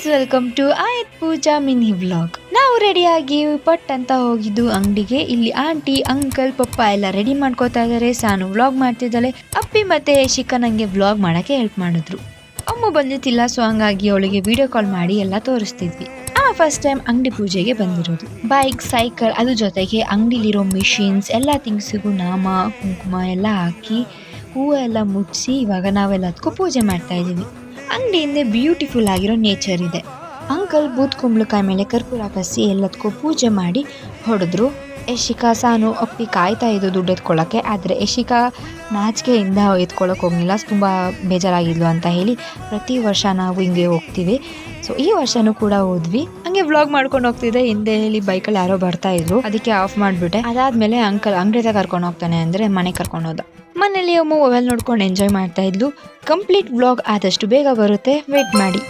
Guys, welcome to ಆಯತ್ Pooja mini vlog. ನಾವು ರೆಡಿಯಾಗಿ ಪಟ್ ಅಂತ ಹೋಗಿದ್ದು ಅಂಗಡಿಗೆ. ಇಲ್ಲಿ ಆಂಟಿ, ಅಂಕಲ್, ಪಪ್ಪ ಎಲ್ಲ ರೆಡಿ ಮಾಡ್ಕೋತಾ ಇದಾರೆ. ಸಾನು ವ್ಲಾಗ್ ಮಾಡ್ತಿದ್ದಾಳೆ. ಅಪ್ಪಿ ಮತ್ತೆ ಯಶಿಕಾ ನಂಗೆ ವ್ಲಾಗ್ ಮಾಡಕ್ಕೆ ಹೆಲ್ಪ್ ಮಾಡಿದ್ರು. ಅಮ್ಮ ಬಂದಿತ್ತಿಲ್ಲ, ಸೊ ಹಂಗಾಗಿ ಅವಳಿಗೆ ವಿಡಿಯೋ ಕಾಲ್ ಮಾಡಿ ಎಲ್ಲ ತೋರಿಸ್ತಿದ್ವಿ. ಫಸ್ಟ್ ಟೈಮ್ ಅಂಗಡಿ ಪೂಜೆಗೆ ಬಂದಿರೋದು. ಬೈಕ್, ಸೈಕಲ್, ಅದ್ರ ಜೊತೆಗೆ ಅಂಗಡಿಲಿರೋ ಮಿಷಿನ್ಸ್ ಎಲ್ಲ ಥಿಂಗ್ಸಿಗೂ ನಾಮ ಕುಂಕುಮ ಎಲ್ಲ ಹಾಕಿ ಹೂವು ಎಲ್ಲ ಮುಟ್ಟಿಸಿ ಇವಾಗ ನಾವೆಲ್ಲದಕ್ಕೂ ಪೂಜೆ ಮಾಡ್ತಾ ಇದ್ದೀವಿ. ಅಂಗಡಿ ಹಿಂದೆ ಬ್ಯೂಟಿಫುಲ್ ಆಗಿರೋ ನೇಚರ್ ಇದೆ. ಅಂಕಲ್ ಬೂತ್ ಕುಂಬಳಕಾಯಿ ಮೇಲೆ ಕರ್ಪೂರ ಕಸಿ ಎಲ್ಲದಕ್ಕೂ ಪೂಜೆ ಮಾಡಿ ಹೊಡೆದ್ರು. ಯಶಿಕಾ, ಸಾನು, ಅಪ್ಪಿ ಕಾಯ್ತಾ ಇದ್ದು ದುಡ್ಡು ಎತ್ಕೊಳ್ಳೋಕ್ಕೆ. ಆದರೆ ಯಶಿಕಾ ನಾಚಿಕೆಯಿಂದ ಎತ್ಕೊಳ್ಳೋಕೆ ಹೋಗಲಿಲ್ಲ, ತುಂಬ ಬೇಜಾರಾಗಿದ್ಲು ಅಂತ ಹೇಳಿ. ಪ್ರತಿ ವರ್ಷ ನಾವು ಹಿಂಗೆ ಹೋಗ್ತೀವಿ, ಸೊ ಈ ವರ್ಷನೂ ಕೂಡ ಹೋದ್ವಿ. ಹಂಗೆ ವ್ಲಾಗ್ ಮಾಡ್ಕೊಂಡು ಹೋಗ್ತಿದ್ದೆ, ಹಿಂದೆ ಹೇಳಿ ಬೈಕಲ್ಲಿ ಯಾರೋ ಬರ್ತಾ ಇದ್ರು, ಅದಕ್ಕೆ ಆಫ್ ಮಾಡಿಬಿಟ್ಟೆ. ಅದಾದಮೇಲೆ ಅಂಕಲ್ ಅಂಗಡಿದಾಗ ಕರ್ಕೊಂಡು ಹೋಗ್ತಾನೆ ಅಂದರೆ ಮನೆಗೆ ಕರ್ಕೊಂಡು ಹೋದ. ಮನೇಲಿ ಅಮ್ಮ ಮೊಬೈಲ್ ನೋಡ್ಕೊಂಡು ಎಂಜಾಯ್ ಮಾಡ್ತಾ ಇದ್ಲು. ಕಂಪ್ಲೀಟ್ ವ್ಲಾಗ್ ಆದಷ್ಟು ಬೇಗ ಬರುತ್ತೆ, ವೇಟ್ ಮಾಡಿ.